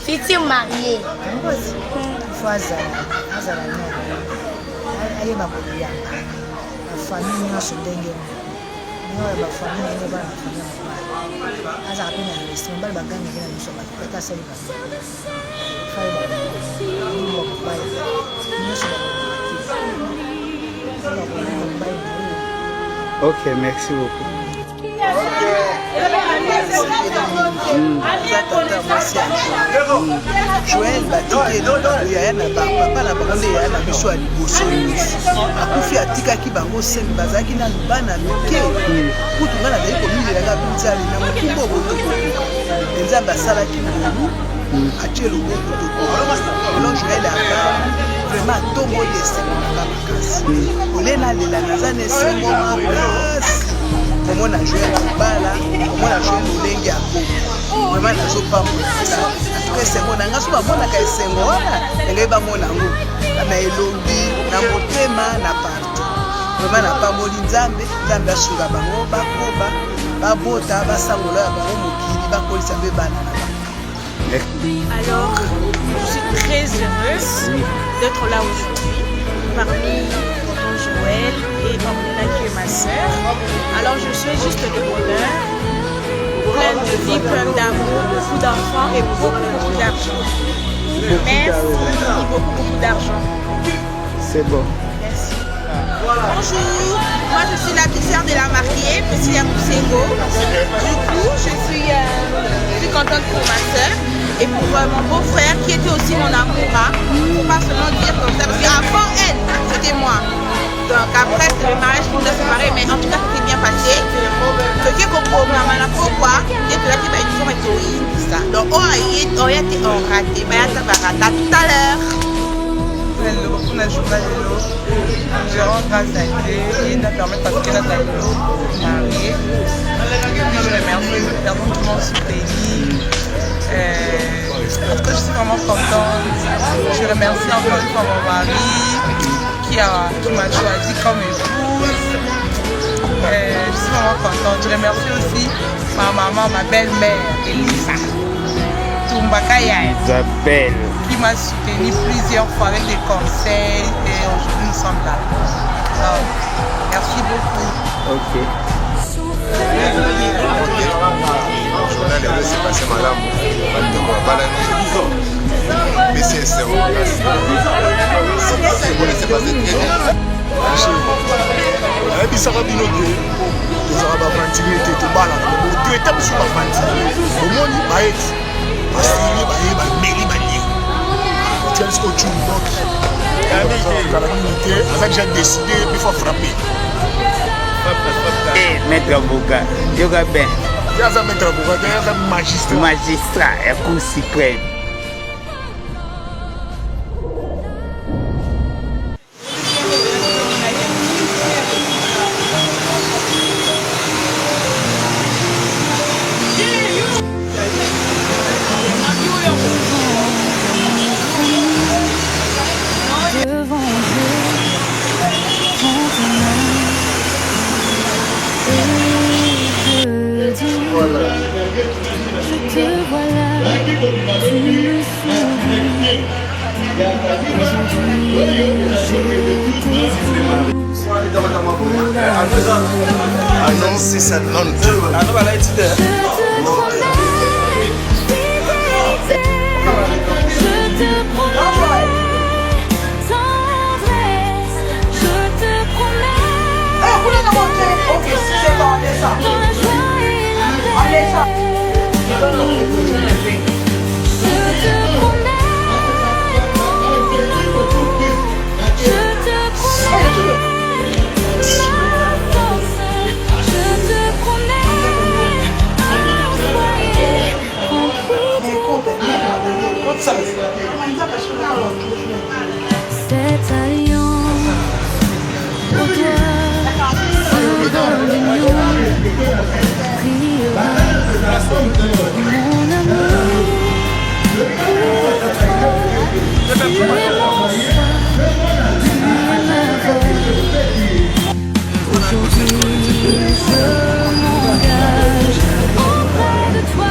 Futur marié. Ok, merci beaucoup. Joël batiki ya na papa na bango ya na biso ya liboso akufi atikaki bango sembe bazalaki na bana mike kutu nga nazali komilelanga binzali na mokumba okotokokoka nzambe asalaki ngolu atie loboko tokoko elo Joël aba vraiment atomboli esengo nanga makasi olena lela naza na esengo makasi komona Joël kobala komona Joël lolenge ya komo vraiment nazopambola atuka esengo nanga so bamonaka esengo wana ngai bamona yango na elongi na motema na partout vraiment napamboli nzambe asunga bango bakoba babota basangola ya bango mokili bakolisa mpe bana na bango. Alors, je suis très heureuse d'être là aujourd'hui parmi tonton Joël et Ornella qui est ma sœur. Alors je souhaite juste le bonheur, plein de vie, plein d'amour, beaucoup d'enfants et beaucoup d'argent. Merci, beaucoup d'argent. C'est bon. Merci. Bonjour, moi je suis la petite sœur de la mariée, Priscilla Moussengo. Du coup, je suis contente pour ma sœur et pour mon beau-frère qui était aussi mon amoureux. Il ne faut pas seulement dire comme ça, parce qu'avant elle, c'était moi. Donc après, c'est le mariage qui nous a séparés, mais en tout cas, ça s'est bien passé. Ce qui est pourquoi, dès que là, tu vas une forme de ça. Donc, on a été raté, mais ça va rater tout à l'heure. Je rends grâce à Dieu et nous permet parce que là, marié. Je remercie les personnes qui m'ont soutenu. En tout cas, je suis vraiment contente. Je remercie encore une fois mon mari qui m'a choisi comme épouse. Je suis vraiment contente. Je remercie aussi ma maman, ma belle-mère, Elisa Tumbakaya, Isabelle, qui m'a soutenu plusieurs fois avec des conseils et aujourd'hui nous sommes là. Alors, merci beaucoup. Ok. C'est passé malade. Mais c'est c'est passé très bien. bisaka bino te tozala bavantile te tobalaka botraite biso bavantile omoni baeti basili baye bameli balingi tiens ce que tu me montres. Ça que j'ai décidé, il faut frapper. Eh, maître Boga, yoga ben. Il y a un maître Boga, il y a un magistrat. Magistrat, et Cour suprême. Annoncer sa langue. Cette alliance au doigt dans l'union priera mon amour pour toi. Tu es mon choix, tu es ma voix. Aujourd'hui je m'engage auprès de toi.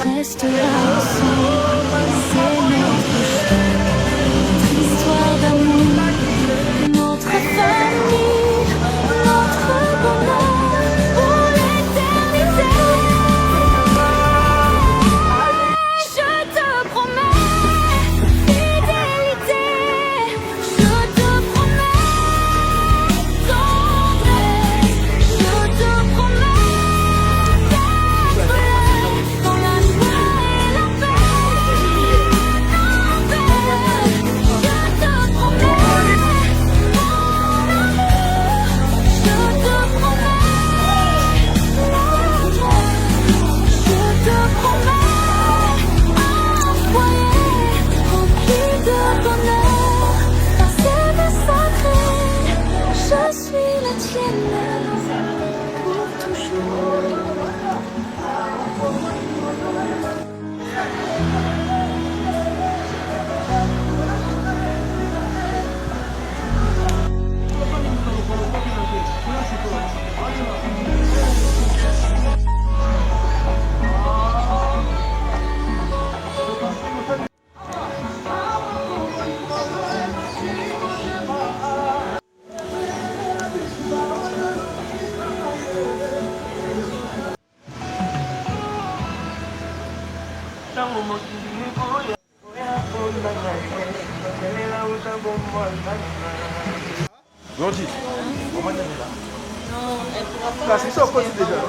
Restera ensemble, c'est notre choix. Histoire d'amour, notre famille, notre bonheur pour l'éternité. Je te promets fidélité, je te promets tendresse, je te promets. Georgie, comment tu es là? Non, elle pourra pas. C'est ça, quoi, tu déjà?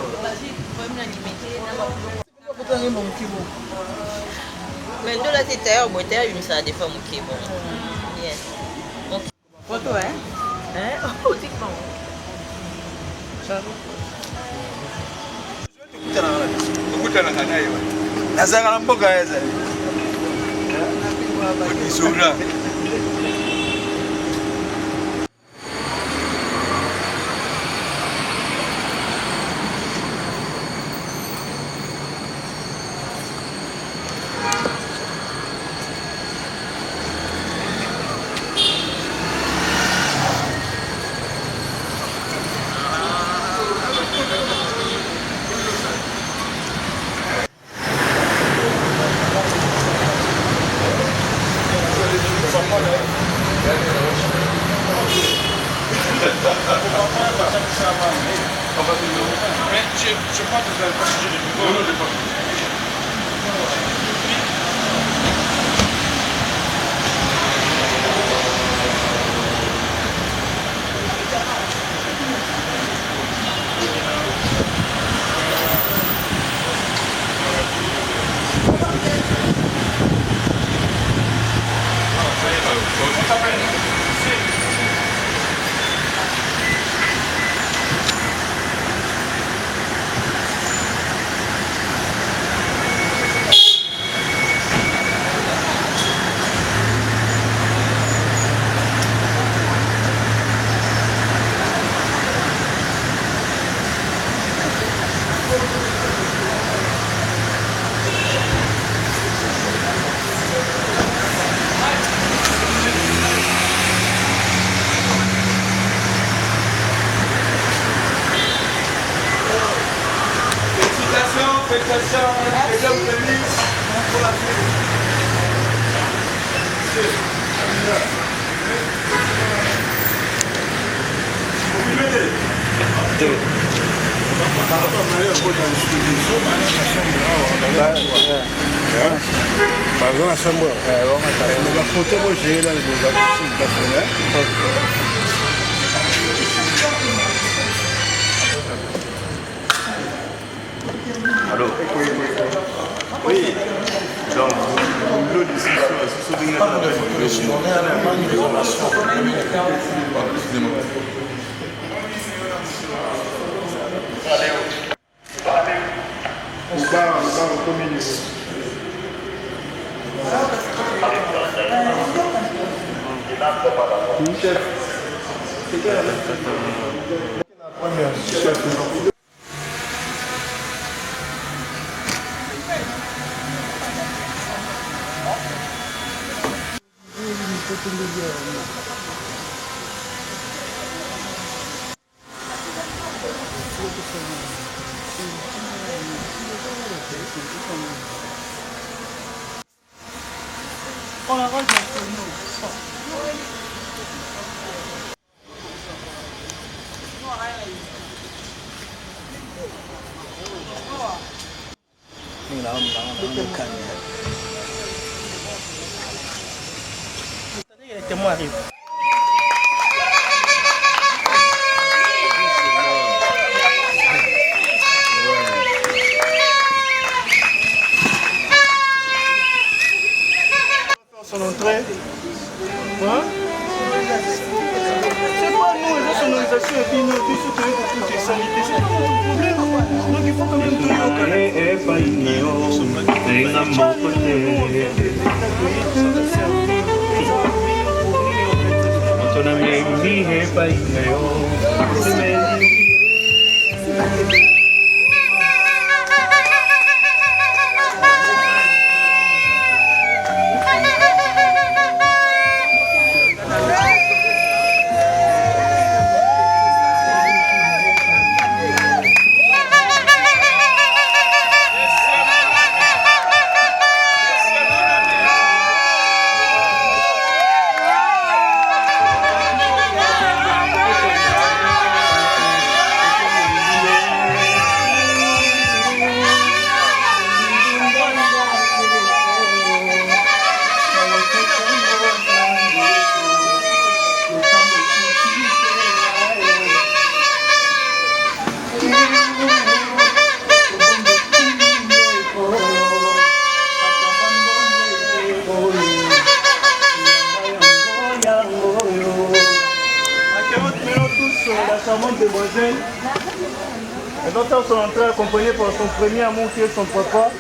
Mais de là, c'est terre, moi, terre, une ça, des femmes qui bon. Yes. Photo, hein? Hein? Oh, c'est bon. Écoute, nazalaka na mboka ya ezali isura Allô? Oui. Donc, l'eau d'ici, son entrée. Hein? C'est pas nous, la sonorisation et puis nous, tout ce qui est sanité, c'est pas notre problème. Donc il faut quand même tout docteurs sont entrés accompagnés par son premier amour qui est son papa.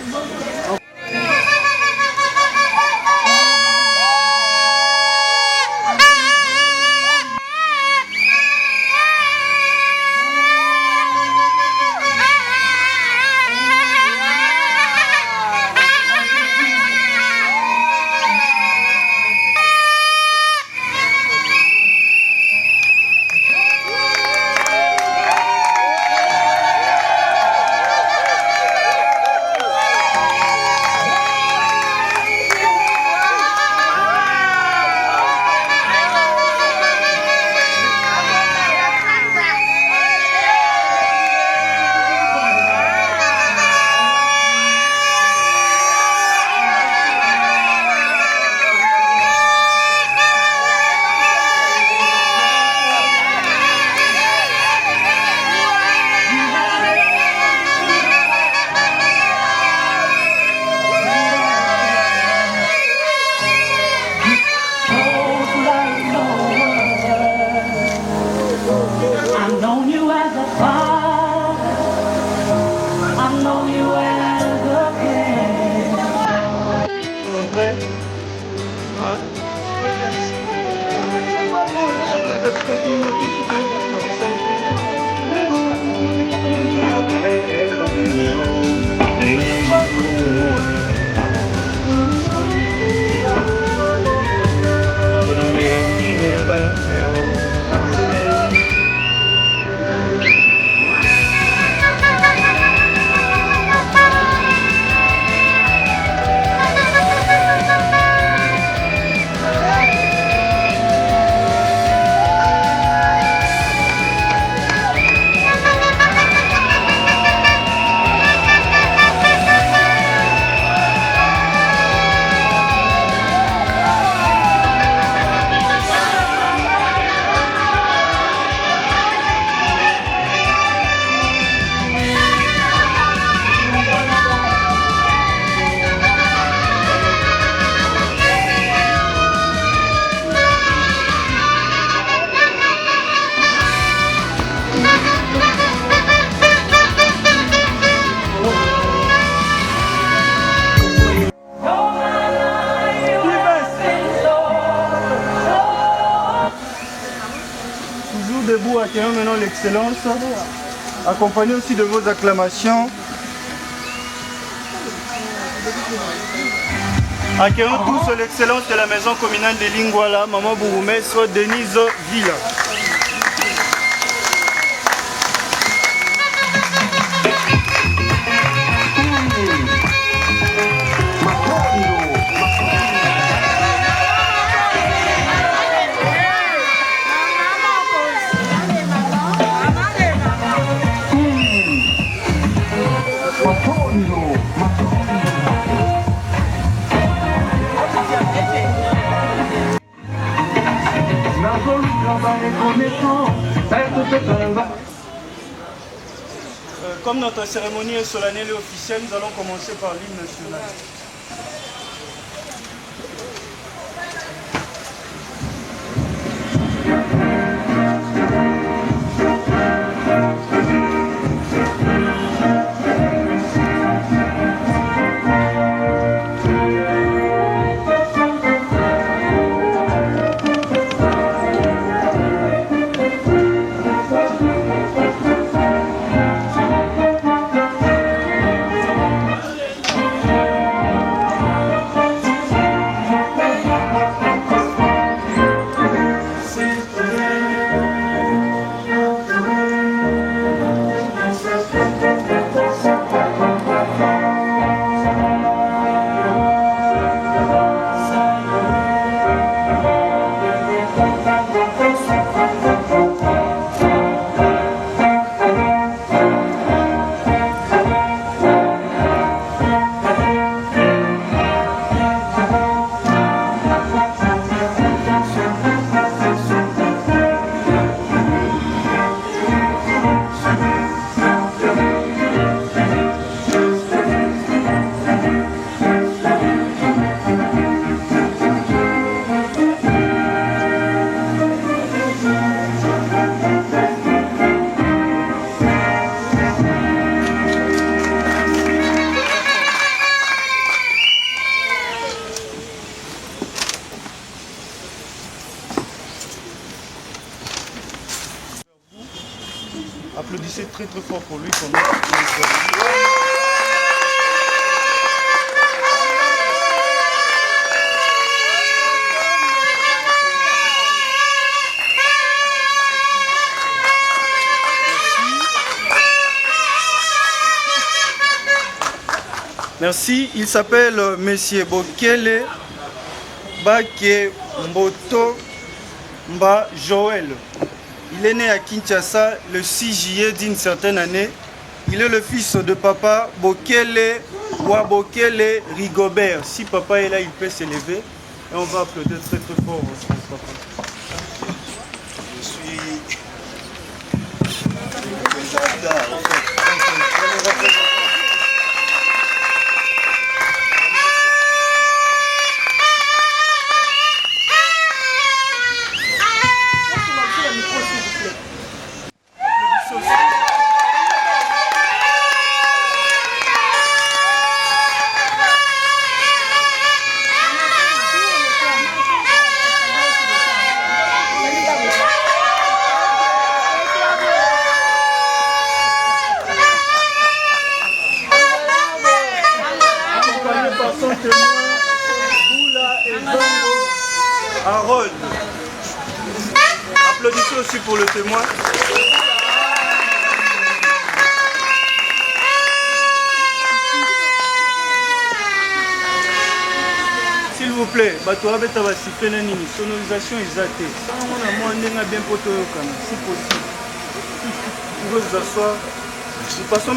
Debout, accueillons maintenant l'excellence, accompagné aussi de vos acclamations. Accueillons tous l'excellence de la maison communale de Lingwala, Maman Bourgmestre Denise Villa. Comme notre cérémonie est solennelle et officielle, nous allons commencer par l'hymne national. très fort pour lui. Pour nous. Merci, il s'appelle Monsieur Bokele Bake Mboto Mba Joël. Il est né à Kinshasa le 6 juillet d'une certaine année. Il est le fils de papa Bokele Wabokele Rigobert. Si papa est là, il peut s'élever. Et on va applaudir très très fort pour papa. Je suis candidat en fait. Harold. Applaudissez aussi pour le témoin. S'il vous plaît, sonorisation exaltée. Bien si possible. Vous pouvez vous asseoir. Nous passons.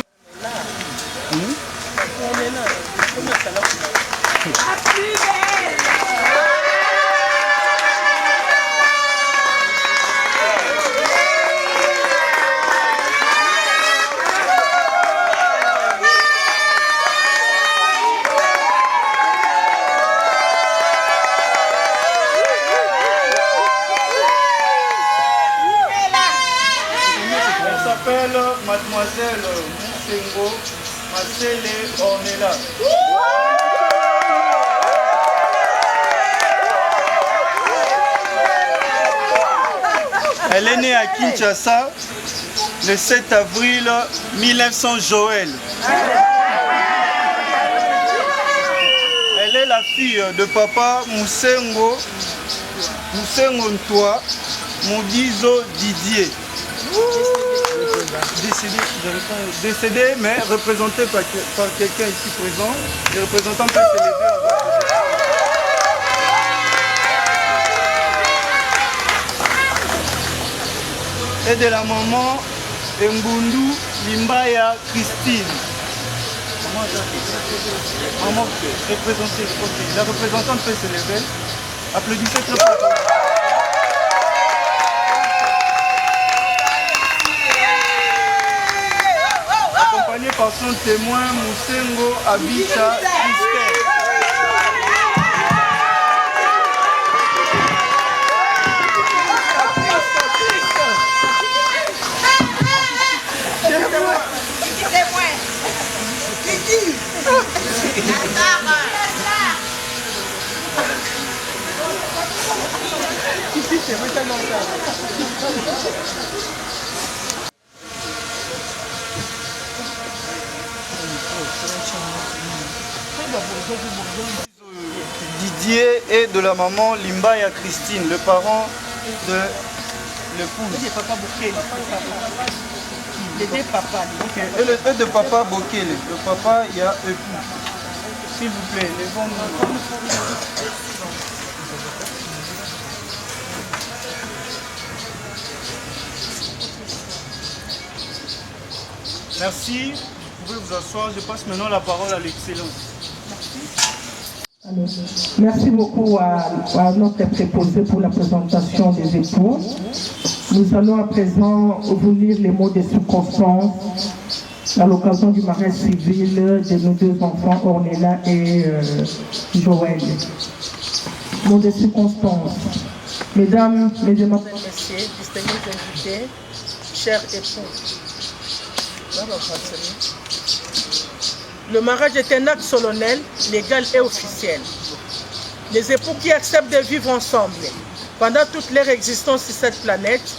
Mademoiselle Moussengo Masele Ornella. Elle est née à Kinshasa le 7 avril 1900 Joël. Elle est la fille de papa Moussengo Ntwa Moudizo Didier. Décédé, mais représenté par quelqu'un ici présent. Les représentants peuvent s'élever avant. Et de la maman Mbundu Limbaya Christine. Maman représentée. Okay. La représentante peut s'élever. Applaudissez très fort. Accompagné par son témoin Moussengo Abita Christelle. Didier et de la maman Limbaya Christine, le parent de l'épouse. Les deux papas. Okay. Et le de papa Bokele. Le papa, il y a époux. S'il vous plaît, levons-nous. Merci. Vous pouvez vous asseoir. Je passe maintenant la parole à l'excellence. Merci beaucoup à notre préposé pour la présentation des époux. Nous allons à présent vous lire les mots de circonstance à l'occasion du mariage civil de nos deux enfants, Ornella et Joël. Mots de circonstance. Mesdames, Mesdemoiselles, Messieurs, distingués invités, chers époux. Le mariage est un acte solennel, légal et officiel. Les époux qui acceptent de vivre ensemble pendant toute leur existence sur cette planète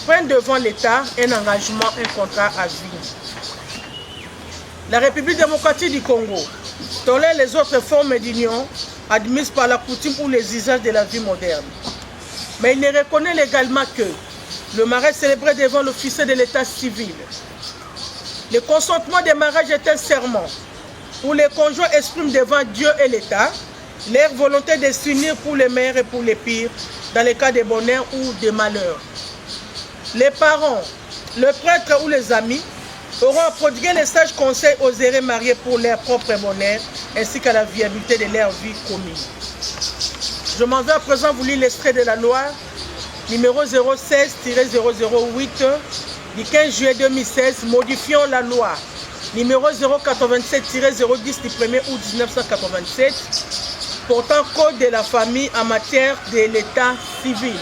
prennent devant l'État un engagement, un contrat à vie. La République démocratique du Congo tolère les autres formes d'union admises par la coutume ou les usages de la vie moderne. Mais il ne reconnaît légalement que le mariage célébré devant l'officier de l'état civil. Le consentement des mariages est un serment où les conjoints expriment devant Dieu et l'État leur volonté de s'unir pour les meilleurs et pour les pires, dans les cas de bonheur ou de malheur. Les parents, le prêtre ou les amis auront à prodiguer les sages conseils aux heureux mariés pour leur propre bonheur ainsi qu'à la viabilité de leur vie commune. Je m'en vais à présent vous lire l'extrait de la loi numéro 016-008 du 15 juillet 2016 modifiant la loi numéro 087-010 du 1er août 1987 portant code de la famille en matière de l'état civil.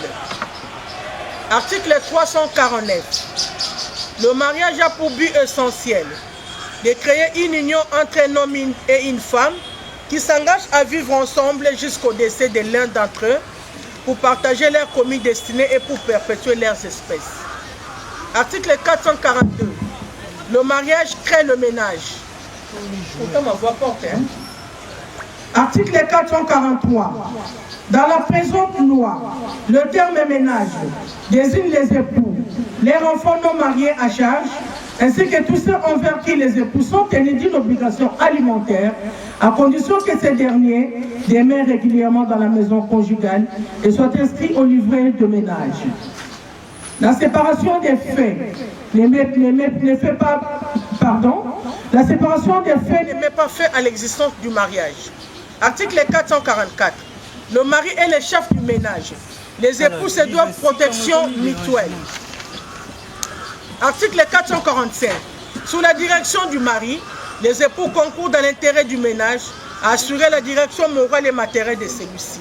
Article 349. Le mariage a pour but essentiel de créer une union entre un homme et une femme qui s'engagent à vivre ensemble jusqu'au décès de l'un d'entre eux pour partager leur commune destinée et pour perpétuer leurs espèces. Article 442. Le mariage crée le ménage. Pourtant ma voix porte, hein? Article 443. Dans la présente loi, le terme ménage désigne les époux, les enfants non mariés à charge, ainsi que tous ceux envers qui les époux sont tenus d'une obligation alimentaire, à condition que ces derniers demeurent régulièrement dans la maison conjugale et soient inscrits au livret de ménage. La séparation des faits ne fait pas, la séparation des faits ne met pas fin à l'existence du mariage. Article 444. Le mari est le chef du ménage. Les époux se doivent protection mutuelle. Article 445. Sous la direction du mari, les époux concourent dans l'intérêt du ménage à assurer la direction morale et matérielle de celui-ci.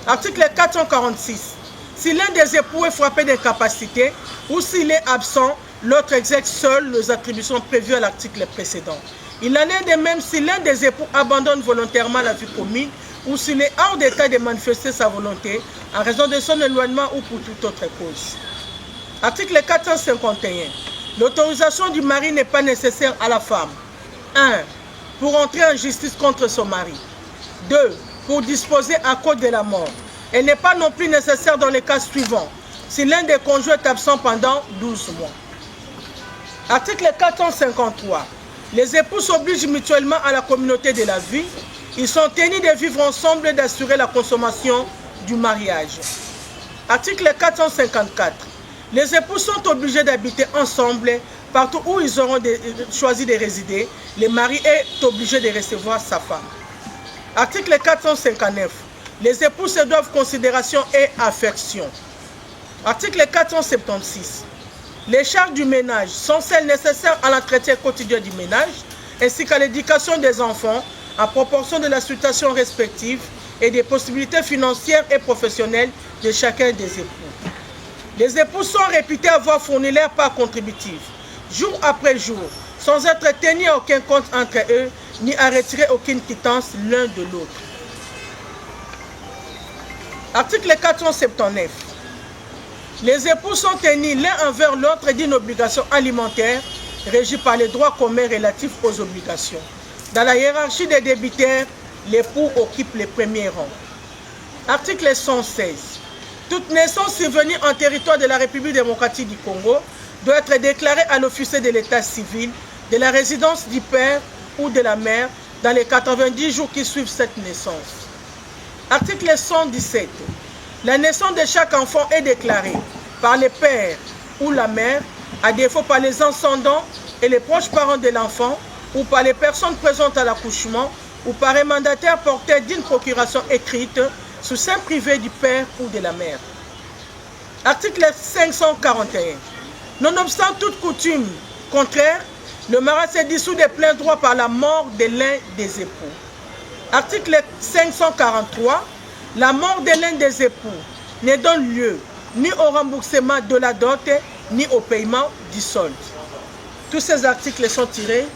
Article 446. Si l'un des époux est frappé d'incapacité ou s'il est absent, l'autre exerce seul les attributions prévues à l'article précédent. Il en est de même si l'un des époux abandonne volontairement la vie commune ou s'il est hors d'état de manifester sa volonté en raison de son éloignement ou pour toute autre cause. Article 451. L'autorisation du mari n'est pas nécessaire à la femme. 1. Pour entrer en justice contre son mari. 2. Pour disposer à cause de la mort. Elle n'est pas non plus nécessaire dans les cas suivants. Si l'un des conjoints est absent pendant 12 mois. Article 453. Les époux s'obligent mutuellement à la communauté de la vie. Ils sont tenus de vivre ensemble et d'assurer la consommation du mariage. Article 454. Les époux sont obligés d'habiter ensemble partout où ils auront choisi de résider. Le mari est obligé de recevoir sa femme. Article 459. Les époux se doivent considération et affection. Article 476. Les charges du ménage sont celles nécessaires à l'entretien quotidien du ménage ainsi qu'à l'éducation des enfants en proportion de la situation respective et des possibilités financières et professionnelles de chacun des époux. Les époux sont réputés avoir fourni leur part contributive, jour après jour, sans être tenus à aucun compte entre eux, ni à retirer aucune quittance l'un de l'autre. Article 479. Les époux sont tenus l'un envers l'autre d'une obligation alimentaire régie par les droits communs relatifs aux obligations. Dans la hiérarchie des débiteurs, l'époux occupe les premiers rangs. Article 116. Toute naissance survenue en territoire de la République démocratique du Congo doit être déclarée à l'officier de l'état civil de la résidence du père ou de la mère dans les 90 jours qui suivent cette naissance. Article 117. La naissance de chaque enfant est déclarée par le père ou la mère, à défaut par les ascendants et les proches parents de l'enfant, ou par les personnes présentes à l'accouchement, ou par un mandataire porteur d'une procuration écrite sous seing privé du père ou de la mère. Article 541. Nonobstant toute coutume contraire, le mariage se dissout de plein droit par la mort de l'un des époux. Article 543. La mort de l'un des époux ne donne lieu ni au remboursement de la dot, ni au paiement du solde. Tous ces articles sont tirés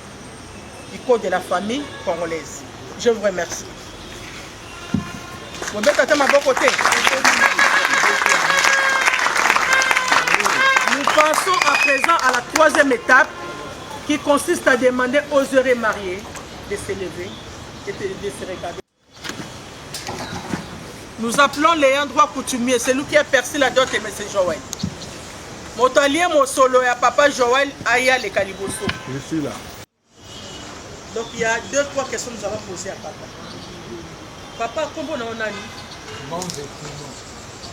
du Code de la famille congolaise. Je vous remercie. Vous êtes à ma bon côté. passons à présent à la troisième étape qui consiste à demander aux heureux mariés de s'élever et de se regarder. Nous appelons l'ayant droit coutumier, c'est lui qui a percé la dot et M. Joël. Motalien mon solo et à papa Joël Aya les Caliboso. Je suis là. Donc il y a 2-3 questions que nous allons poser à papa. Papa, comment on a dit?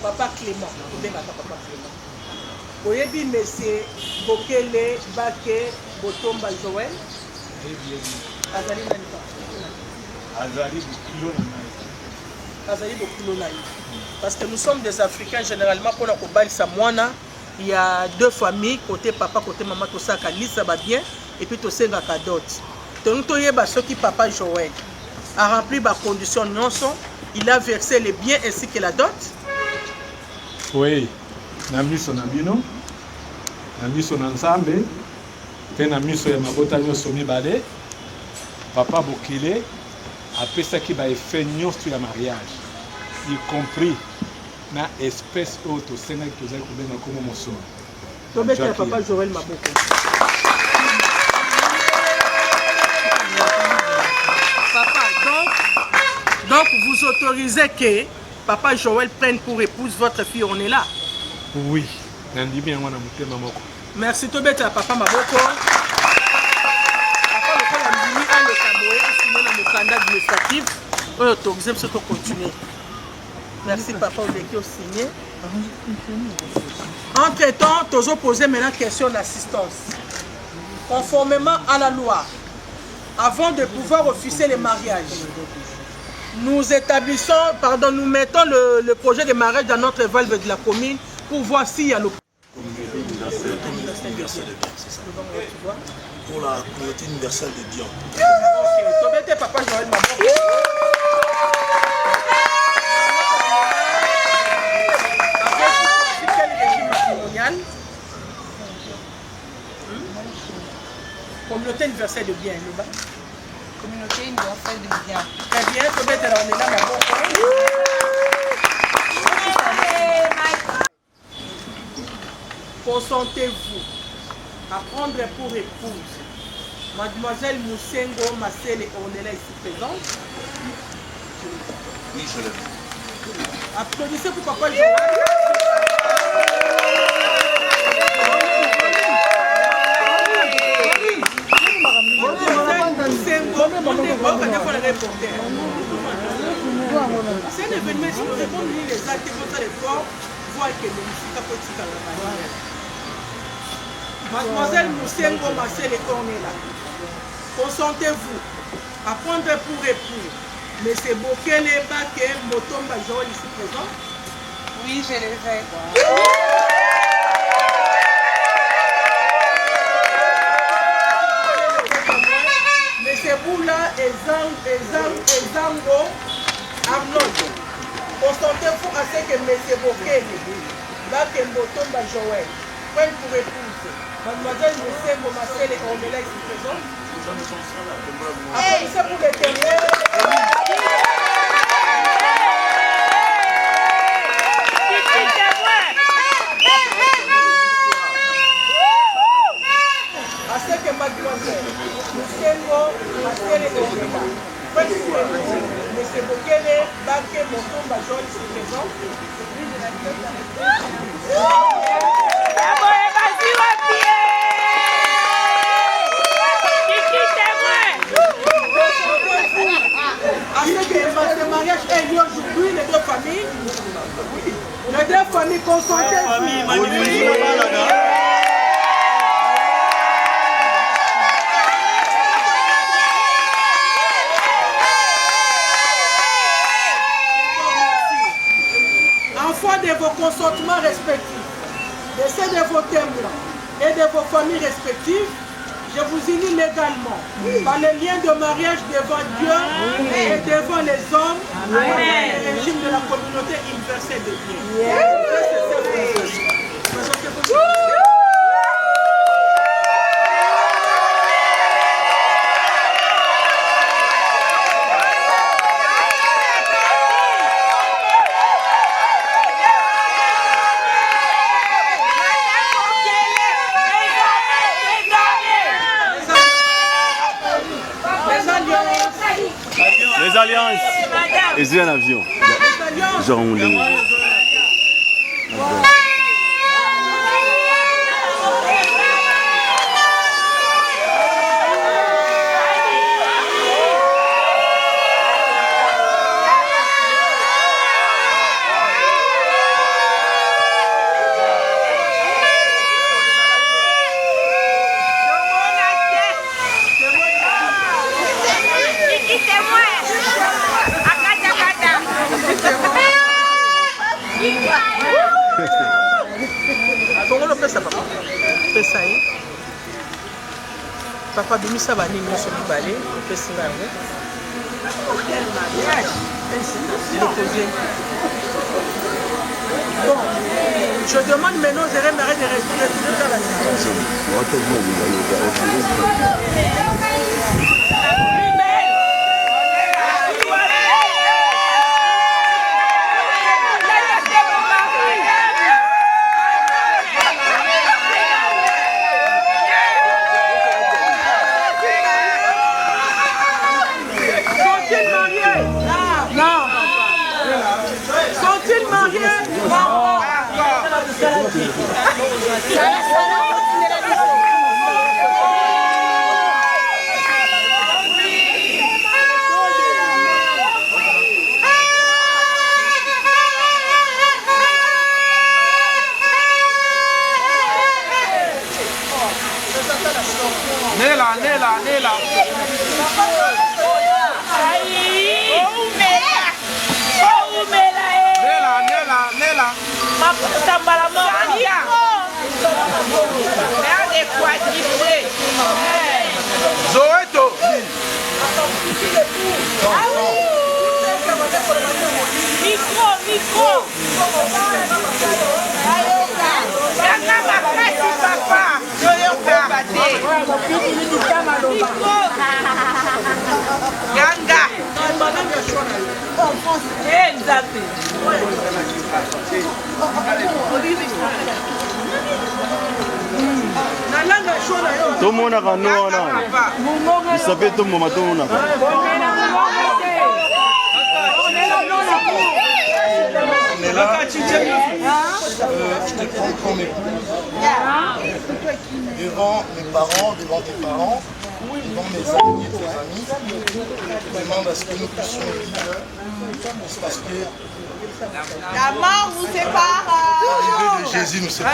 Papa Clément. Papa Clément. Oyebi monsieur Bokele Bake Botomba Joël. Azali nani pa? Azali Bokilo Naï. Parce que nous sommes des Africains généralement pour la Kobali Samwana. Il y a 2 familles, côté papa, côté maman, tout ça, ça va bien, et puis tout ça, il dot. Donc, ce qui papa Joël a rempli les conditions non sont, il a versé les biens ainsi que la dot. Oui, nami son abino, nami son ensemble, puis nami son mabota nyoso mibale, papa Bokile a fait ça qui va faire sur le mariage, y compris na espèce auto senga qui vous a couvert comme mon son. Donc, papa Joël Maboko. Papa, donc vous autorisez que papa Joël prenne pour épouse votre fille, on est là? Oui, merci Tobet à papa Maboko. Papa Lokola Ndimi a le Kaboé, signé dans le candidat administratif. On autorise ce qu'on continue. Merci papa Oleki au signé. Entre-temps, tu as posé maintenant question d'assistance. Conformément à la loi, avant de pouvoir officier les mariages, nous établissons, nous mettons le projet de mariage dans notre valve de la commune pour voir s'il y a le... Pour la communauté universelle de Dion. Ok, tu papa Joël Maboko. Communauté universelle de bien, le bas. Communauté universelle de bien. Très bien, peut-être on est là, consentez-vous à prendre pour épouse mademoiselle Moussengo Massele, on est là ici présente? Oui, je l'aime. Applaudissez pour papa Joël. C'est un événement, si nous répondons les actes comme ça, les corps, voir que le musique a politique à la manière. Mademoiselle Moussengo Massele, on est là. Consentez-vous à prendre pour époux M. Bokele Bake Motomba Joël ici présent? Oui, je le fais. M. Boula Ezango Arnold. Consentez-vous à ce que M. Bokele Bake Motomba Joël prenne pour épouse Mademoiselle Moussengo Massele, on est là ici présent? Applaudissez pour l'éternel. À ce que mademoiselle Moussengo Massele on est là. Prenne pour épouse M. Bokele Bake Motomba Joël ici présent? À ce que le mariage ait lieu aujourd'hui, les 2 familles, les 2 familles consentées. En foi de vos consentements respectifs, de ceux de vos témoins et de vos familles respectives, je vous unis légalement par le lien de mariage devant Dieu et devant les hommes dans le régime de la communauté universelle de Dieu. Les alliances. Et c'est un avion. Genre on les... Papa bimisa bani nyonso mibale opesi nga yango bon je demande maintenant aux Marie de retourner vers la situation. Nela. Nela. Zoeto. Micro. Papa. Ganga. Tomona kanona. Isabe tomoma tomona. Je te prends comme époux devant mes parents, devant tes parents, devant mes amis et tes amis. Je demande à ce que nous puissions vivre. C'est parce que la mort vous sépare. L'arrivée de Jésus nous sépare.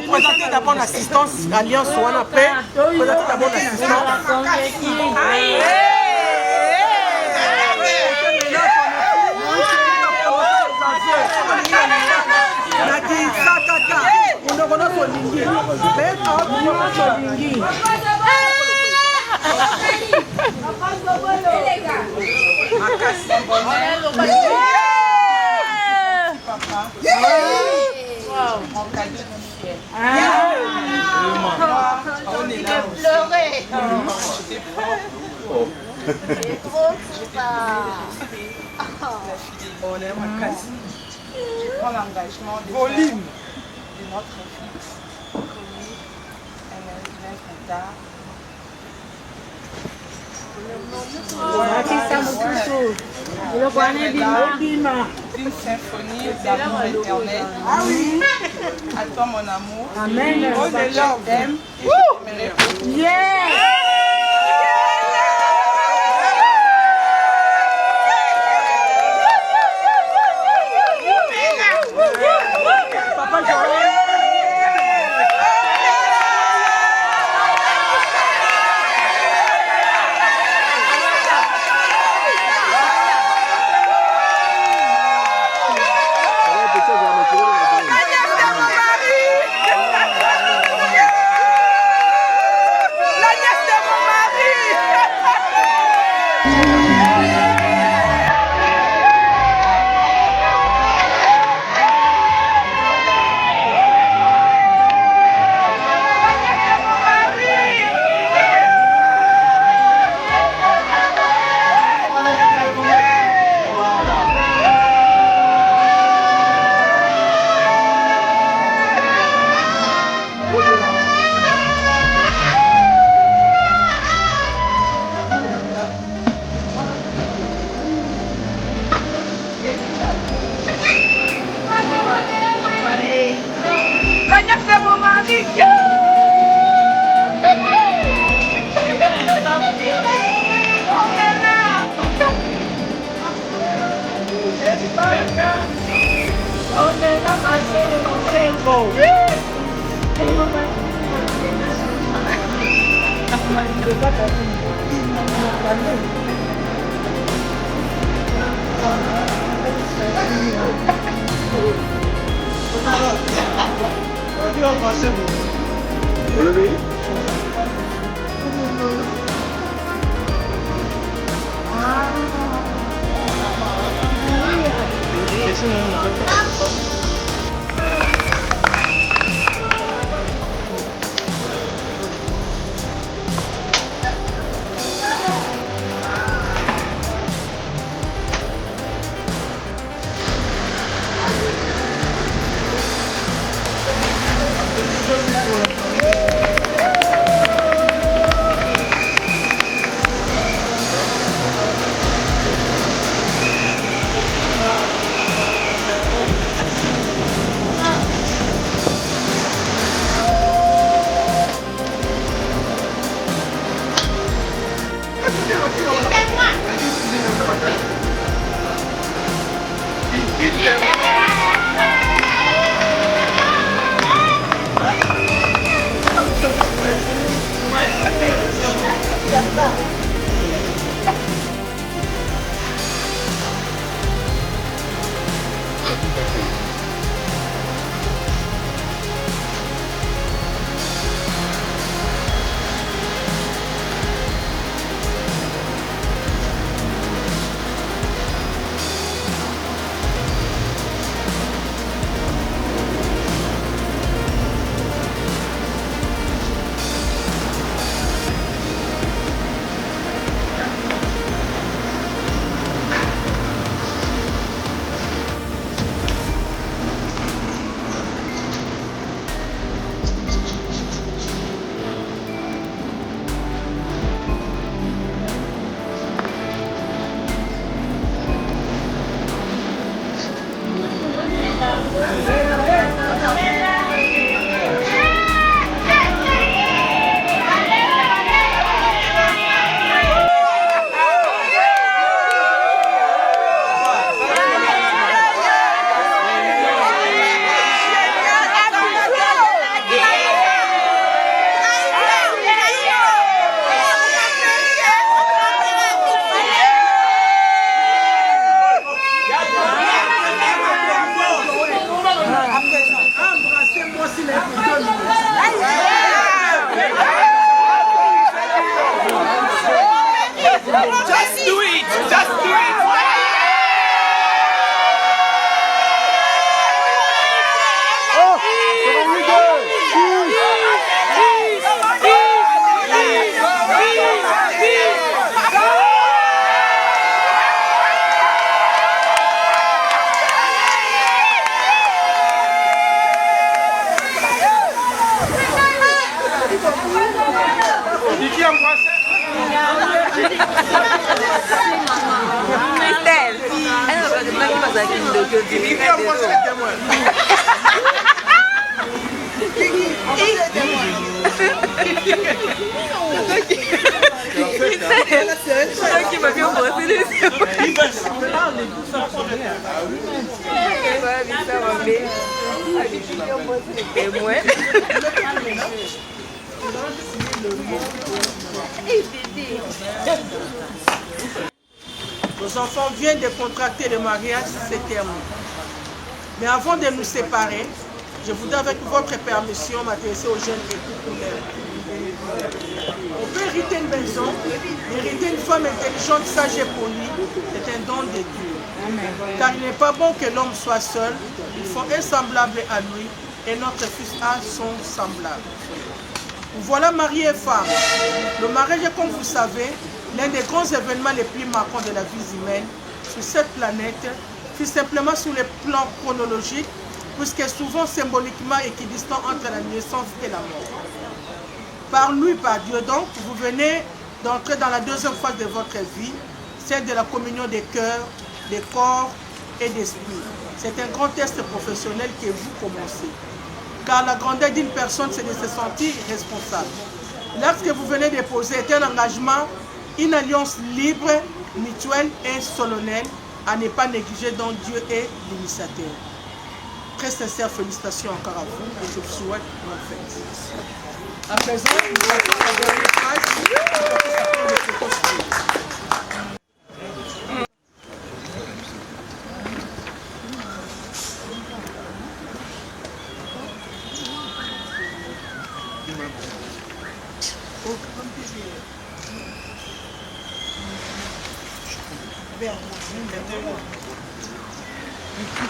Présentez d'abord l'assistance Alliance Wana Paix. Présentez d'abord l'assistance. On aime ma casse. Je prends l'engagement de volume de notre fille. Commis, elle est plus tard. D'une symphonie d'amour éternel. Ah oui. À toi mon amour. Amen. Oh de l'homme. Je t'aime et je t'aimerai pour toujours. Nos enfants viennent de contracter le mariage, c'est terminé. Mais avant de nous séparer, je voudrais avec votre permission m'adresser aux jeunes époux. On peut hériter une maison, hériter une femme intelligente, sage et polie, c'est un don de Dieu. Car il n'est pas bon que l'homme soit seul, il faut un semblable à lui, et notre fils a son semblable. Nous voilà mariés et femmes. Le mariage est, comme vous savez, l'un des grands événements les plus marquants de la vie humaine sur cette planète, plus simplement sur le plan chronologique, puisque souvent symboliquement équidistant entre la naissance et la mort. Par lui, par Dieu donc, vous venez d'entrer dans la deuxième phase de votre vie, celle de la communion des cœurs, des corps et d'esprit. C'est un grand test professionnel que vous commencez. Car la grandeur d'une personne, c'est de se sentir responsable. L'acte que vous venez de poser est un engagement, une alliance libre, mutuelle et solennelle à ne pas négliger dont Dieu est l'initiateur. très sincères félicitations encore à vous et je vous souhaite bonne fête. À présent, nous avons la dernière phrase.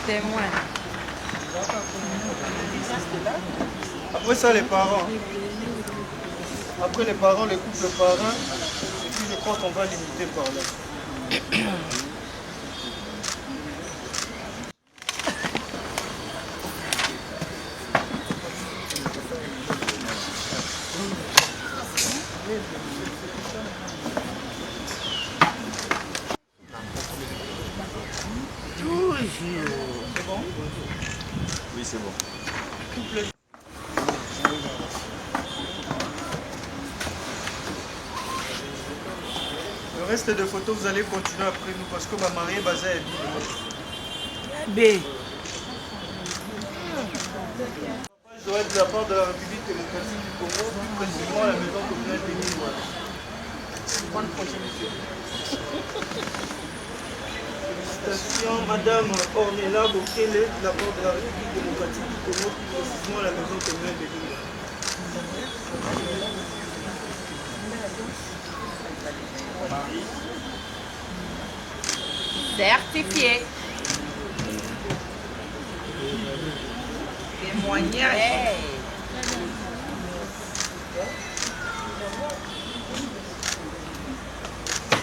Témoin. Après ça, les parents. Après les parents, les couples parrains. Et puis je crois qu'on va limiter par là. C'est bon? Oui, c'est bon. Couple. Le reste des photos, vous allez continuer après nous parce que ma mariée basée est B. Joël de la part de la République démocratique du Congo, plus précisément à la maison communale des Nîmes. Bonne progéniture. Félicitations, Madame Ornella Bokele, de la part de la République démocratique du Congo, plus précisément à la maison communale des Nîmes. Certifié. Témoignage.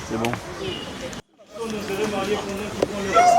C'est bon. Nous serons mariés pendant qu'ils vont le reste.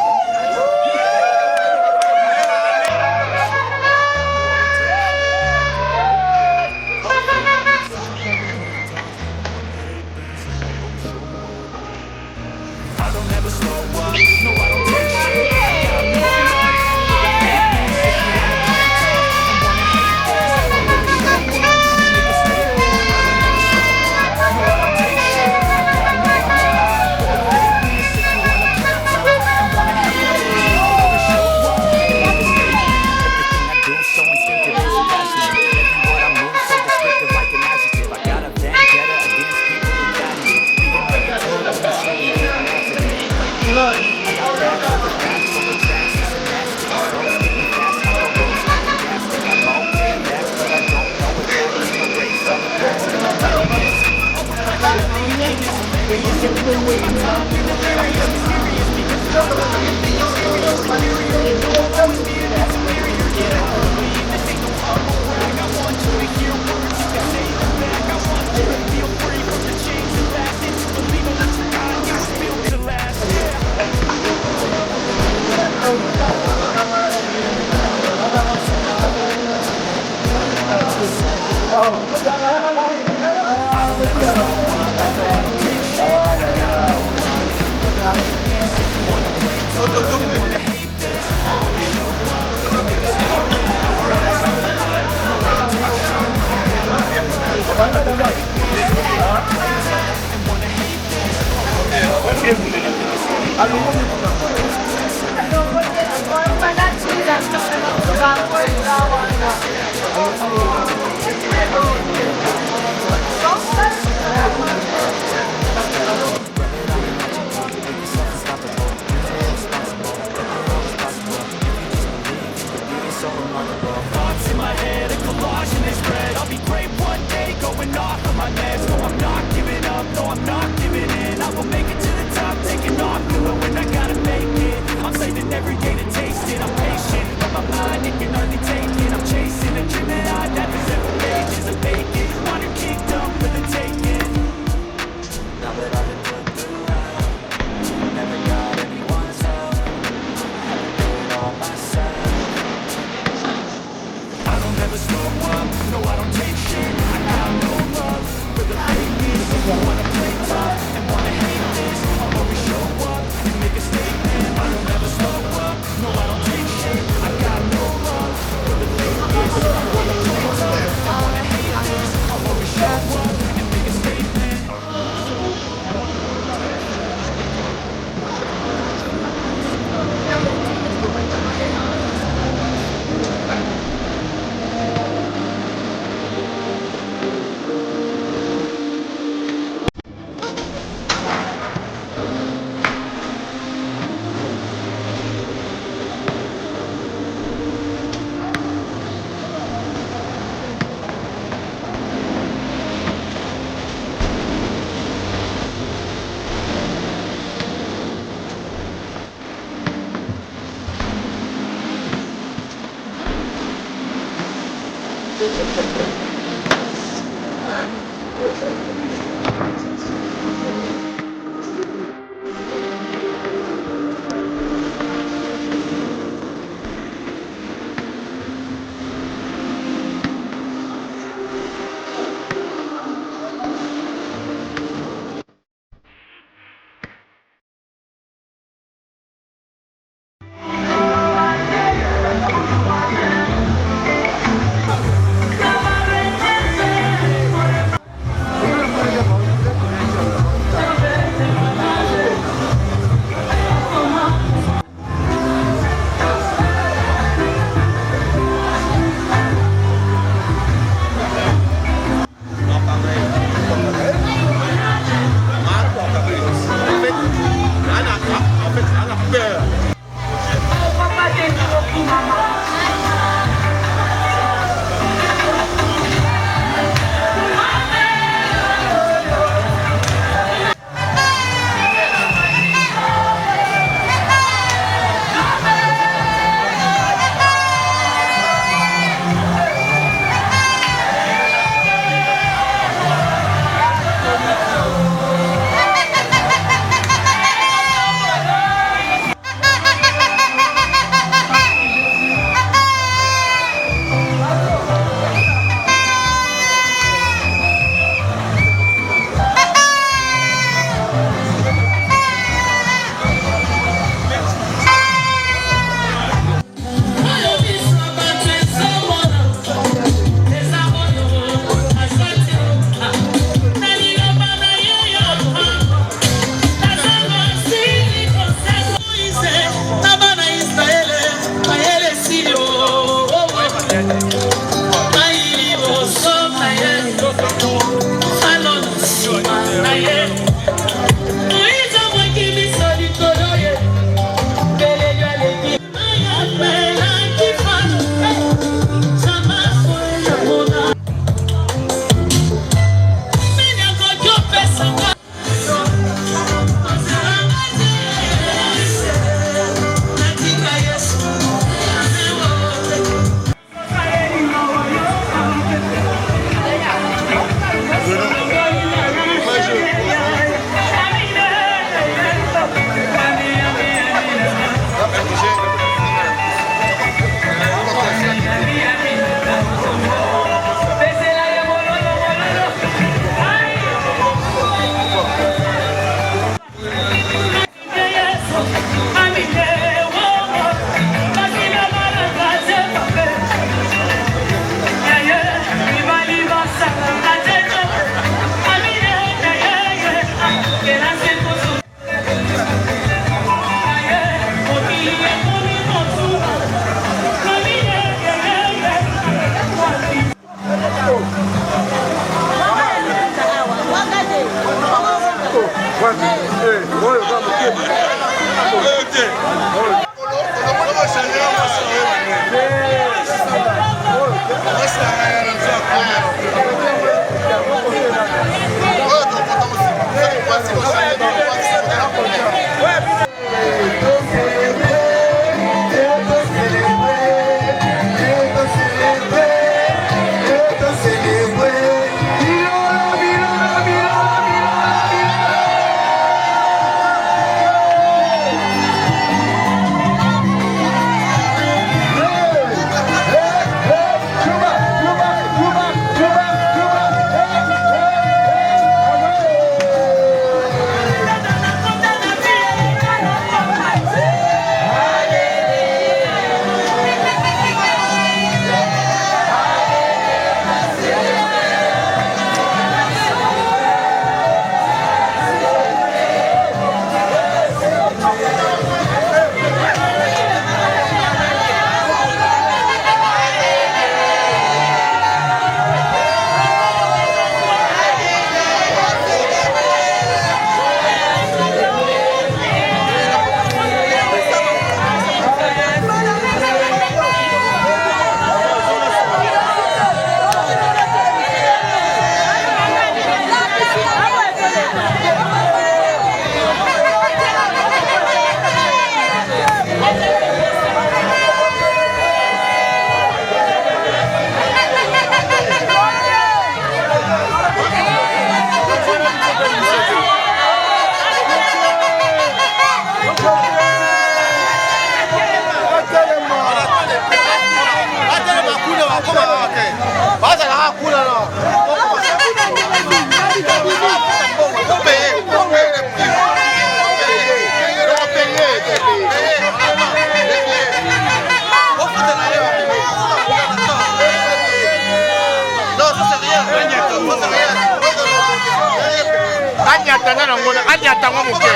nyatanga nango na anyatanga moke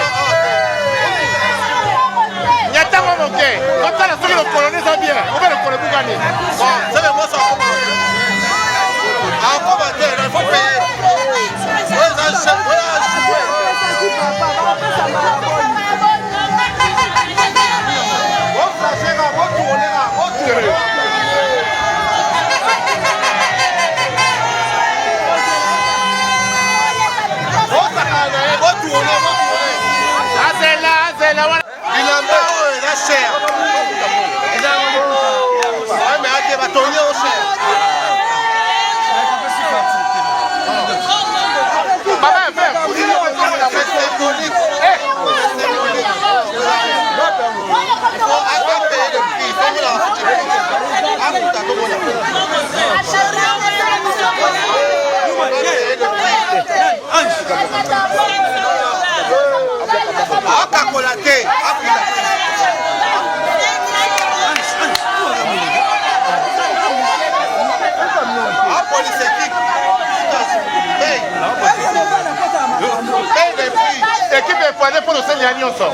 nyatanga moke kotala soki lokolo neza bien obe lokolo bukani bon c'est le moi ça encore il faut payer équipe est poignée pour le Seigneur Nyonso.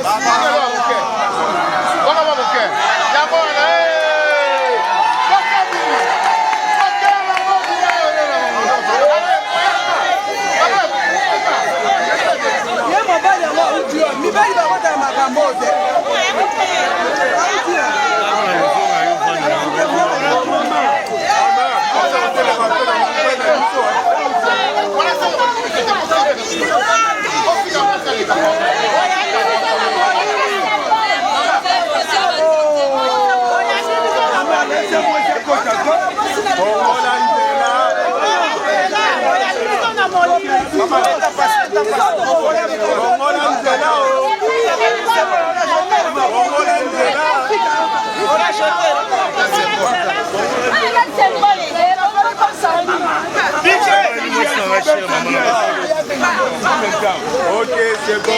Ok, c'est bon,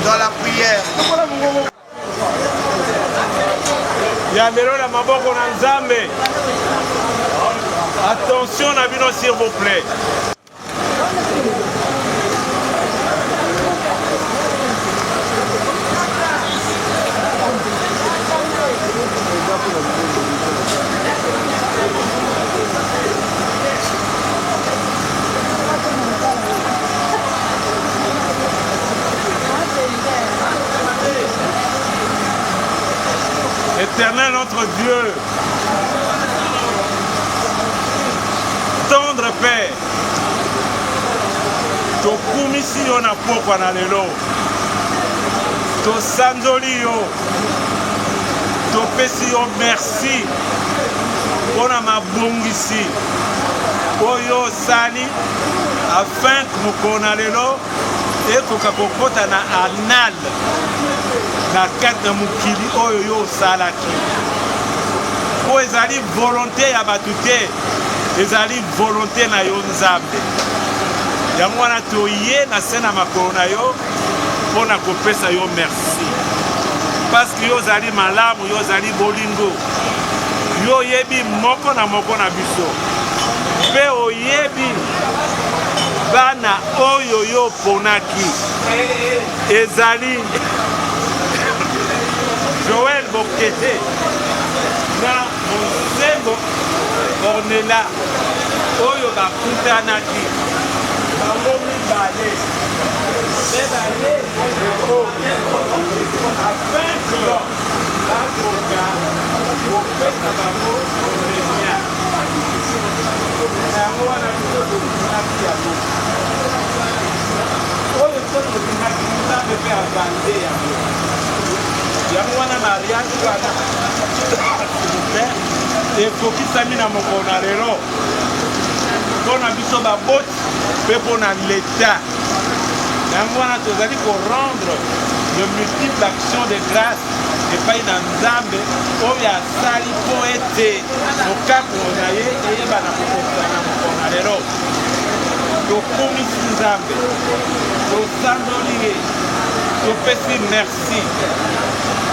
dans la prière. Attention, Nabino, s'il vous plaît. Éternel notre Dieu, tendre Père, tokumisi yo na pokwa na lelo, tosanzoli yo, topesi yo merci mpona mabongisi oyo osali afin mokolo na lelo ekoka kokota na anal na kati na mokili oyo yo osalaki po ezali volonté ya bato te, ezali volonté na yo Nzambe. Yango wana toye na se na makolo na yo mpona kopesa yo merci parce que yo ozali malamu, yo ozali bolingo, yo oyebi moko na biso mpe oyebi bana oyo yo ponaki ezali Joël Bokete na Monsengo Ornella oyo bakutanaki bango mibale afin que bakoka kopesa bango orenia yango wana biso tokinaki yango oyo so tokinaki Nzambe mpe abande yango yango wana mariage wana ekokisami na mokolo na lelo mpona biso baboti mpe mpona leta yango wana tozali korendre de multiple action de grâce epai na Nzambe oyo asali mpo ete mokakolo na ye eyebana kokokisa na mokolo na lelo tokumisi Nzambe tosandoli ye topesi merci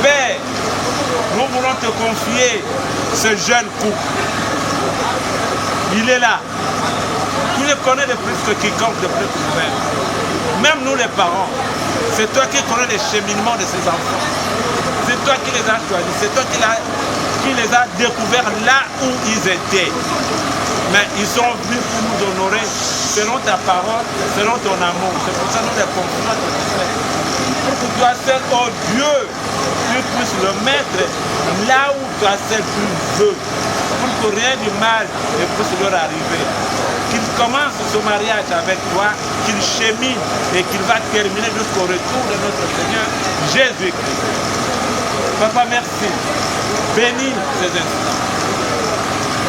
Père, nous voulons te confier ce jeune couple. Il est là. Tu les connais de plus que quiconque, de plus que nous-mêmes. Même nous les parents, c'est toi qui connais les cheminements de ces enfants. C'est toi qui les as choisis, c'est toi qui les as découverts là où ils étaient. Mais ils sont venus pour nous honorer selon ta parole, selon ton amour. C'est pour ça que nous les confions à ton frère. Pour que toi seul, oh Dieu, tu puisses le mettre là où toi seul tu veux. Pour que rien du mal ne puisse leur arriver. Qu'il commence ce mariage avec toi, qu'il chemine et qu'il va terminer jusqu'au retour de notre Seigneur Jésus-Christ. Papa, merci. Bénis ces instants.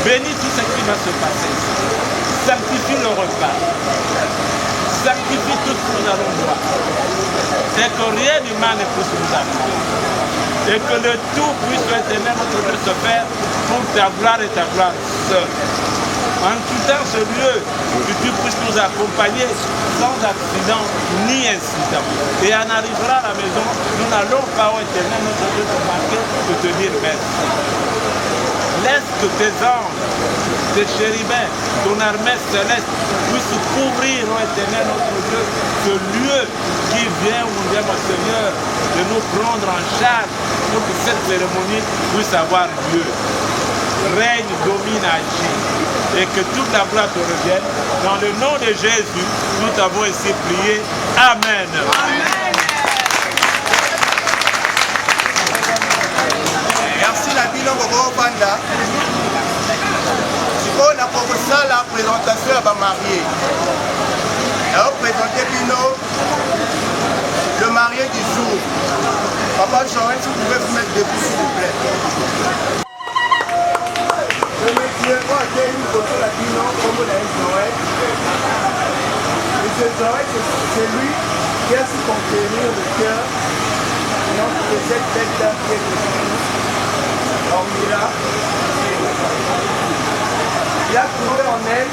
Bénis tout ce qui va se passer. Sanctifie le repas. Sanctifie tout ce que nous allons voir. Et que rien du mal ne puisse nous arriver. Et que le tout puisse éternel notre Dieu se faire pour ta gloire et ta gloire seule. En quittant ce lieu, que tu puisses nous accompagner sans accident ni incident. Et en arrivant à la maison, nous n'allons pas au éternel notre Dieu te marquer de te dire merci. Laisse que tes anges, tes chérubins, ton armée céleste puissent couvrir, ô éternel notre Dieu, ce lieu qui vient, où nous aimons, Seigneur, de nous prendre en charge pour que cette cérémonie puisse avoir lieu. Règne, domine, agit. Et que toute la gloire te revienne. Dans le nom de Jésus, nous t'avons ainsi prié. Amen. Amen. Merci la bino Gogo Banda. On a proposé la présentation à ma mariée. Alors présenter Bino, le marié du jour. Papa Joël, si vous pouvez vous mettre debout s'il vous plaît. Le monsieur, moi j'ai une photo la Bino, comme on a eu Joël. Monsieur Joël, c'est lui qui a su conquérir le cœur de cette belle dame qui est devenue. Ornella. Il a trouvé en elle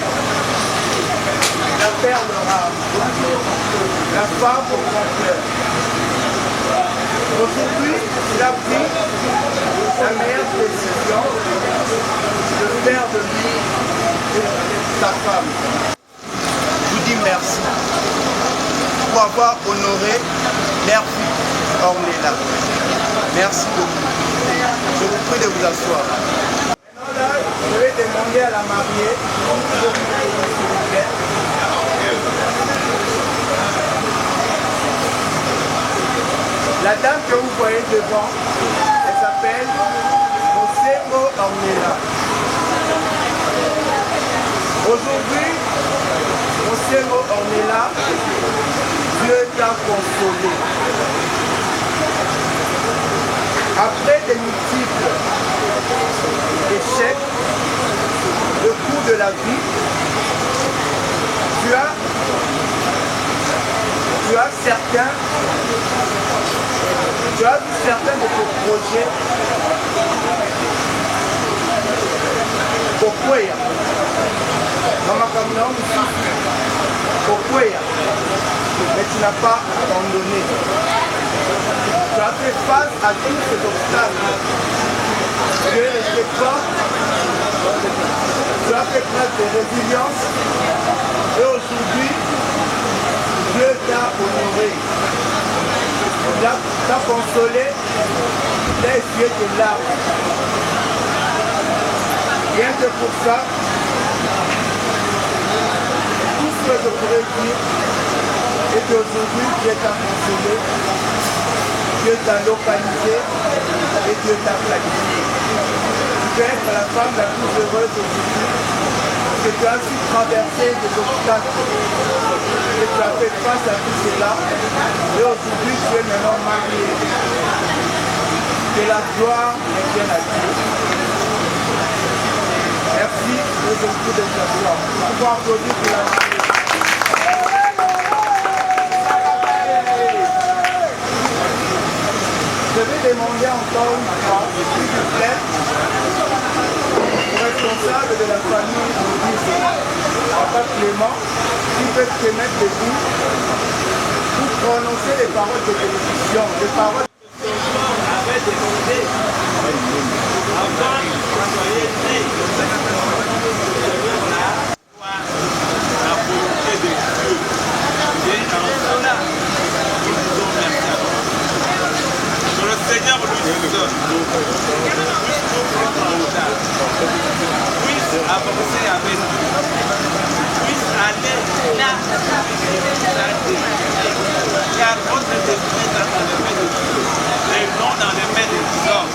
la perle rare, la femme au grand cœur. Aujourd'hui, il a pris sa meilleure décision de faire de lui sa femme. Je vous dis merci pour avoir honoré leur fille Ornella. Merci beaucoup. Je vous prie de vous asseoir. Maintenant là, je vais demander à la mariée, la dame que vous voyez devant, elle s'appelle Aujourd'hui, mon Sengo, on est là. Dieu t'a consolé. Après des multiples échecs, le cours de la vie, tu as vu certains de tes projets Kokwea. Kokwea. Mais tu n'as pas abandonné. Tu as fait face à tous ces obstacles. Tu es resté fort. Tu as fait preuve de résilience. Et aujourd'hui, Dieu t'a honoré. T'a consolé. T'a essuyé tes larmes. Rien que pour ça, tout ce que je pourrais dire est qu'aujourd'hui, Dieu t'a consolé, Dieu t'a localisé et Dieu t'a planifié. Tu peux être la femme la plus heureuse aujourd'hui parce que tu as su traverser des obstacles et tu as fait face à tout cela. Et aujourd'hui, tu es maintenant mariée. Que la gloire revienne à Dieu. Merci pour ce coup de gloire. On va applaudir pour la mariée. Je vais demander encore une fois, s'il vous plaît, au responsable de la famille Moïse, Papa Clément, qui peut se mettre debout pour prononcer les paroles de bénédiction, les paroles que l'on avait demandées avant de soyez nés. La volonté de Dieu est en cela. Nous disons merci à vous. Que le Seigneur nous donne, puisse avancer avec nous, puisse aller là car votre destinée est dans les mains de Dieu et non dans les mains des hommes.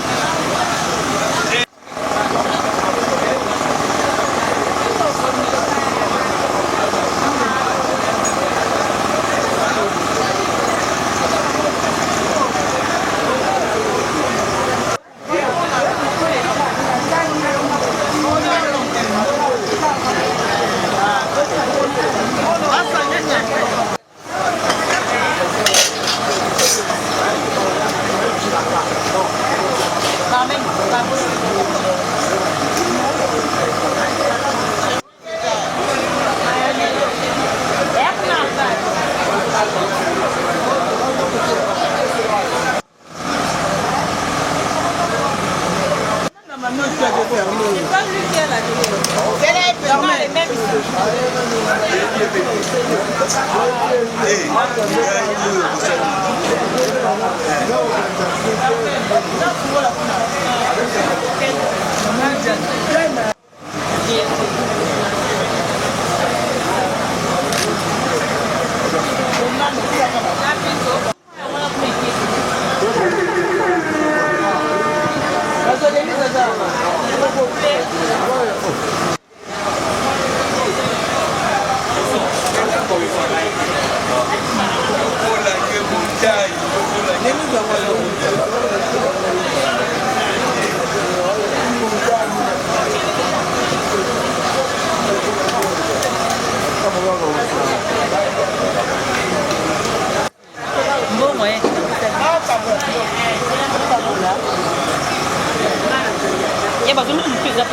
Il y a pas de monde qui fait ça.